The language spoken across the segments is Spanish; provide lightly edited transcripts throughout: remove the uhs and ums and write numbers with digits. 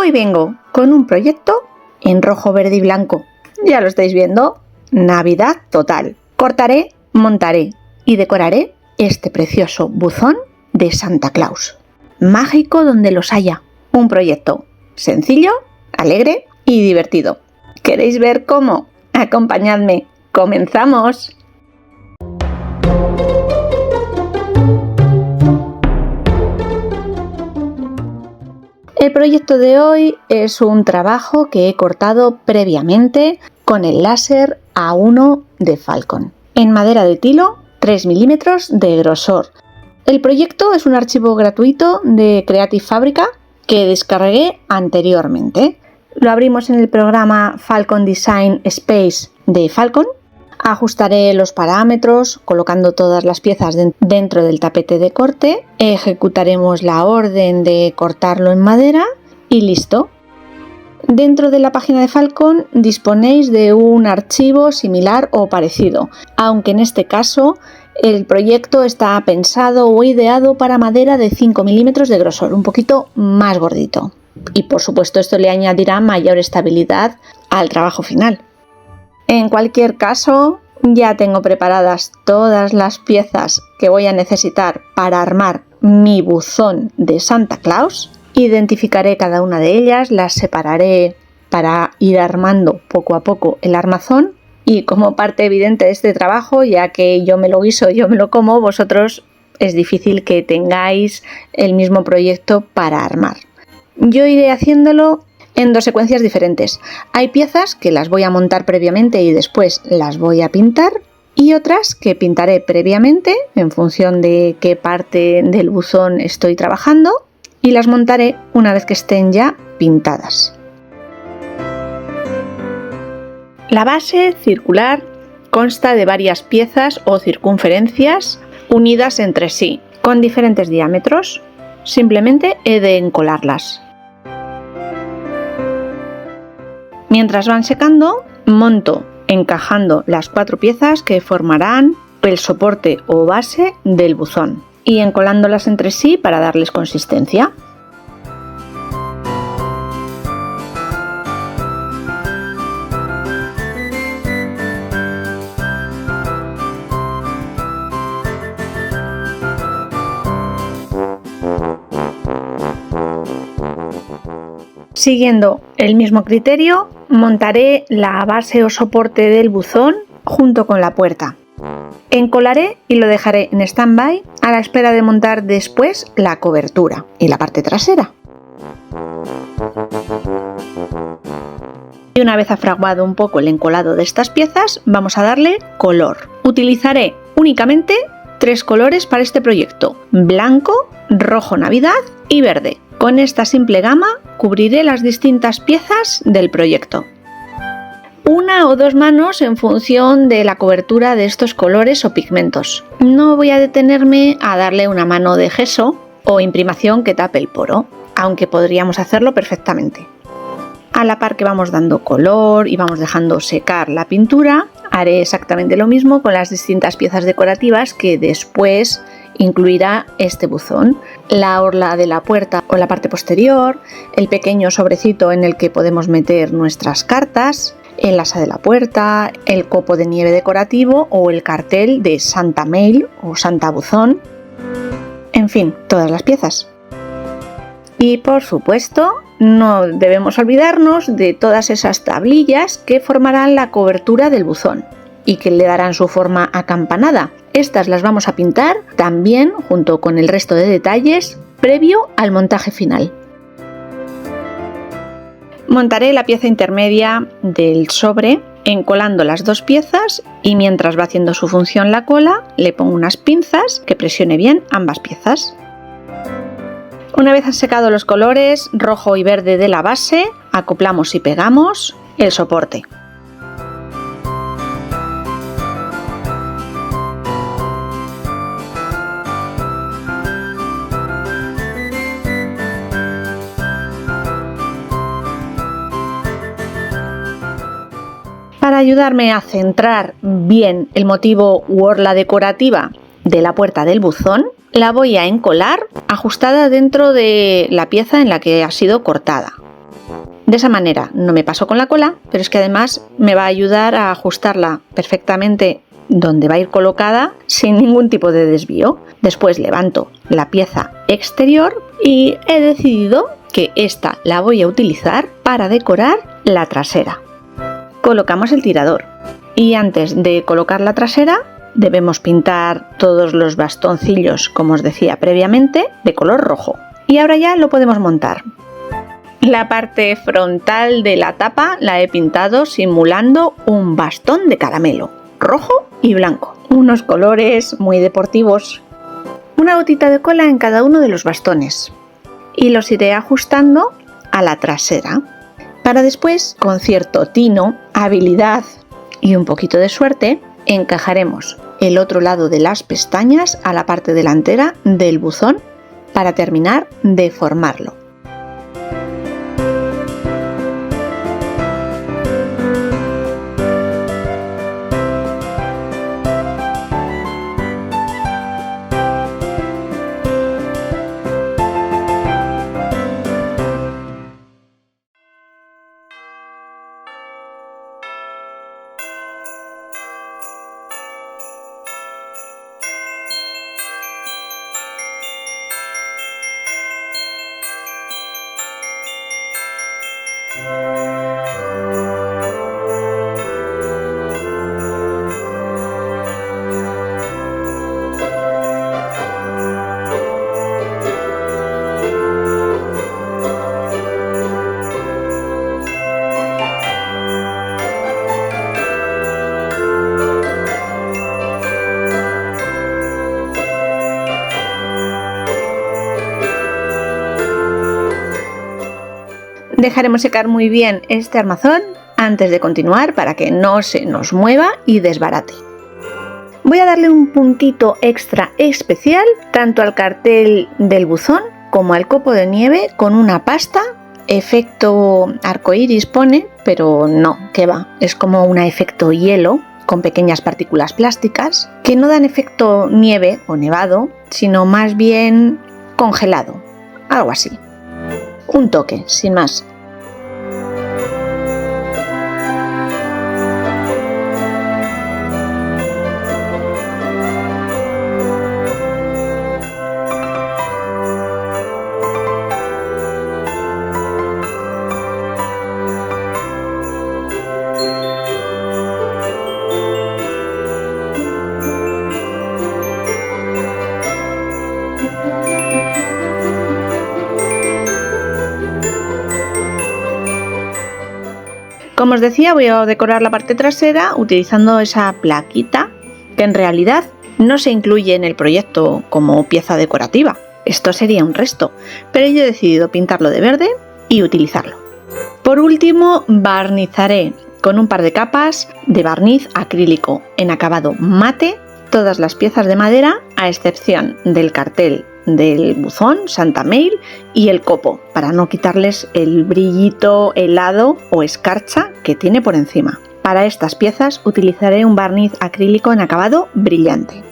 Hoy vengo con un proyecto en rojo, verde y blanco. Ya lo estáis viendo, Navidad total. Cortaré, montaré y decoraré este precioso buzón de Santa Claus. Mágico donde los haya. Un proyecto sencillo, alegre y divertido. ¿Queréis ver cómo? Acompañadme. ¡Comenzamos! El proyecto de hoy es un trabajo que he cortado previamente con el láser A1 de Falcon, en madera de tilo 3 milímetros de grosor. El proyecto es un archivo gratuito de Creative Fabrica que descargué anteriormente. Lo abrimos en el programa Falcon Design Space de Falcon. Ajustaré los parámetros colocando todas las piezas dentro del tapete de corte, ejecutaremos la orden de cortarlo en madera y listo. Dentro de la página de Falcon disponéis de un archivo similar o parecido, aunque en este caso el proyecto está pensado o ideado para madera de 5 milímetros de grosor, un poquito más gordito. Y por supuesto esto le añadirá mayor estabilidad al trabajo final. En cualquier caso, ya tengo preparadas todas las piezas que voy a necesitar para armar mi buzón de Santa Claus. Identificaré cada una de ellas, las separaré para ir armando poco a poco el armazón. Y como parte evidente de este trabajo, ya que yo me lo guiso, yo me lo como, vosotros es difícil que tengáis el mismo proyecto para armar. Yo iré haciéndolo en dos secuencias diferentes. Hay piezas que las voy a montar previamente y después las voy a pintar, y otras que pintaré previamente en función de qué parte del buzón estoy trabajando y las montaré una vez que estén ya pintadas. La base circular consta de varias piezas o circunferencias unidas entre sí con diferentes diámetros. Simplemente he de encolarlas. Mientras van secando, monto encajando las 4 piezas que formarán el soporte o base del buzón y encolándolas entre sí para darles consistencia. Siguiendo el mismo criterio, montaré la base o soporte del buzón junto con la puerta. Encolaré y lo dejaré en stand-by a la espera de montar después la cobertura y la parte trasera. Y una vez afraguado un poco el encolado de estas piezas, vamos a darle color. Utilizaré únicamente 3 colores para este proyecto: blanco, rojo Navidad y verde. Con esta simple gama cubriré las distintas piezas del proyecto. 1 o 2 manos en función de la cobertura de estos colores o pigmentos. No voy a detenerme a darle una mano de gesso o imprimación que tape el poro, aunque podríamos hacerlo perfectamente. A la par que vamos dando color y vamos dejando secar la pintura, haré exactamente lo mismo con las distintas piezas decorativas que después incluirá este buzón: la orla de la puerta o la parte posterior, el pequeño sobrecito en el que podemos meter nuestras cartas, el asa de la puerta, el copo de nieve decorativo o el cartel de Santa Mail o Santa Buzón, en fin, todas las piezas. Y por supuesto, no debemos olvidarnos de todas esas tablillas que formarán la cobertura del buzón y que le darán su forma acampanada. Estas las vamos a pintar también junto con el resto de detalles previo al montaje final. Montaré la pieza intermedia del sobre encolando las 2 piezas y mientras va haciendo su función la cola le pongo unas pinzas que presione bien ambas piezas. Una vez han secado los colores rojo y verde de la base, acoplamos y pegamos el soporte. Para ayudarme a centrar bien el motivo u orla decorativa de la puerta del buzón, la voy a encolar ajustada dentro de la pieza en la que ha sido cortada. De esa manera no me paso con la cola, pero es que además me va a ayudar a ajustarla perfectamente donde va a ir colocada sin ningún tipo de desvío. Después levanto la pieza exterior y he decidido que esta la voy a utilizar para decorar la trasera. Colocamos el tirador y antes de colocar la trasera debemos pintar todos los bastoncillos, como os decía previamente, de color rojo. Y ahora ya lo podemos montar. La parte frontal de la tapa la he pintado simulando un bastón de caramelo, rojo y blanco. Unos colores muy deportivos. Una gotita de cola en cada uno de los bastones. Y los iré ajustando a la trasera. Para después, con cierto tino, habilidad y un poquito de suerte, encajaremos el otro lado de las pestañas a la parte delantera del buzón para terminar de formarlo. Dejaremos secar muy bien este armazón antes de continuar para que no se nos mueva y desbarate. Voy a darle un puntito extra especial tanto al cartel del buzón como al copo de nieve con una pasta, efecto arcoíris pone, pero no, que va, es como un efecto hielo con pequeñas partículas plásticas que no dan efecto nieve o nevado, sino más bien congelado, algo así. Un toque, sin más. Como os decía, voy a decorar la parte trasera utilizando esa plaquita que en realidad no se incluye en el proyecto como pieza decorativa. Esto sería un resto, pero yo he decidido pintarlo de verde y utilizarlo. Por último, barnizaré con un par de capas de barniz acrílico en acabado mate todas las piezas de madera, a excepción del cartel del buzón, Santa Mail, y el copo, para no quitarles el brillito helado o escarcha que tiene por encima. Para estas piezas utilizaré un barniz acrílico en acabado brillante.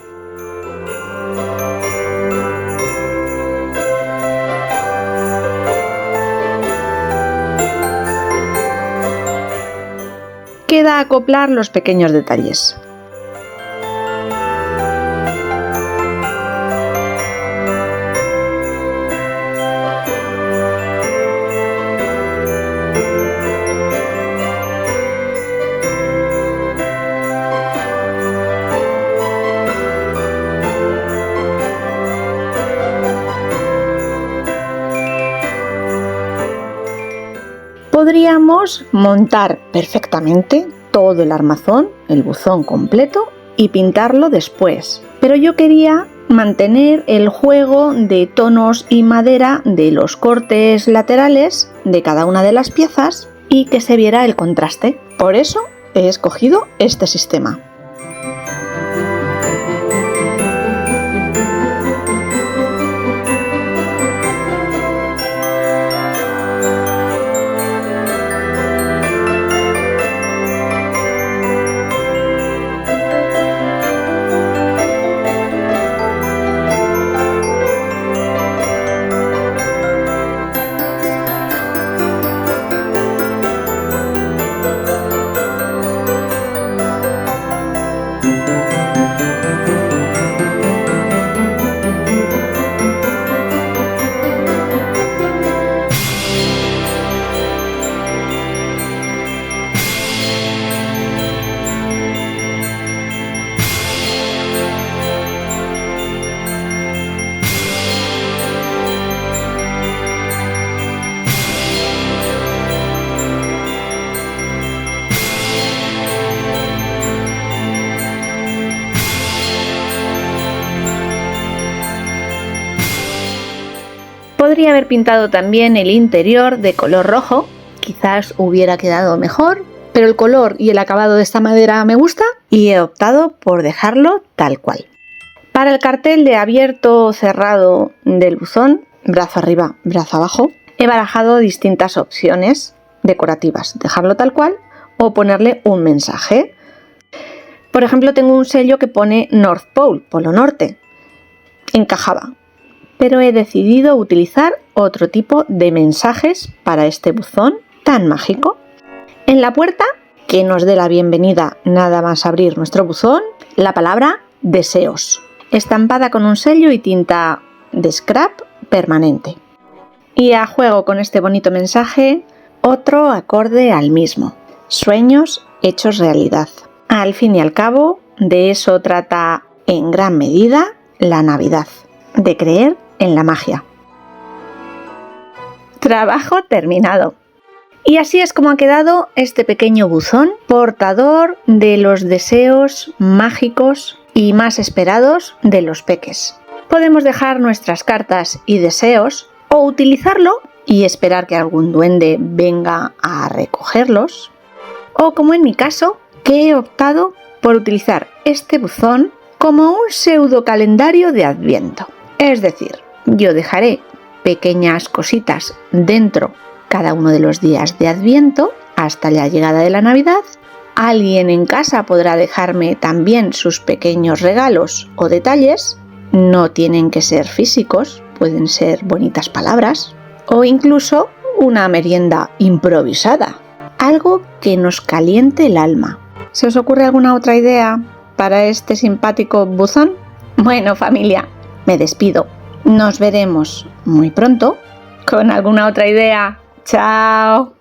Queda acoplar los pequeños detalles. Podríamos montar perfectamente todo el armazón, el buzón completo, y pintarlo después. Pero yo quería mantener el juego de tonos y madera de los cortes laterales de cada una de las piezas y que se viera el contraste. Por eso he escogido este sistema. Podría haber pintado también el interior de color rojo, quizás hubiera quedado mejor, pero el color y el acabado de esta madera me gusta y he optado por dejarlo tal cual. Para el cartel de abierto o cerrado del buzón, brazo arriba, brazo abajo, he barajado distintas opciones decorativas, dejarlo tal cual o ponerle un mensaje. Por ejemplo, tengo un sello que pone North Pole, Polo Norte. Encajaba, pero he decidido utilizar otro tipo de mensajes para este buzón tan mágico. En la puerta, que nos dé la bienvenida nada más abrir nuestro buzón, la palabra deseos, estampada con un sello y tinta de scrap permanente. Y a juego con este bonito mensaje, otro acorde al mismo: sueños hechos realidad. Al fin y al cabo, de eso trata en gran medida la Navidad, de creer en la magia. Trabajo terminado. Y así es como ha quedado este pequeño buzón portador de los deseos mágicos y más esperados de los peques. Podemos dejar nuestras cartas y deseos o utilizarlo y esperar que algún duende venga a recogerlos. O como en mi caso, que he optado por utilizar este buzón como un pseudo calendario de Adviento. Es decir, yo dejaré pequeñas cositas dentro cada uno de los días de Adviento hasta la llegada de la Navidad. Alguien en casa podrá dejarme también sus pequeños regalos o detalles. No tienen que ser físicos, pueden ser bonitas palabras o incluso una merienda improvisada, algo que nos caliente el alma. ¿Se os ocurre alguna otra idea para este simpático buzón? Bueno, familia, me despido. Nos veremos muy pronto con alguna otra idea. ¡Chao!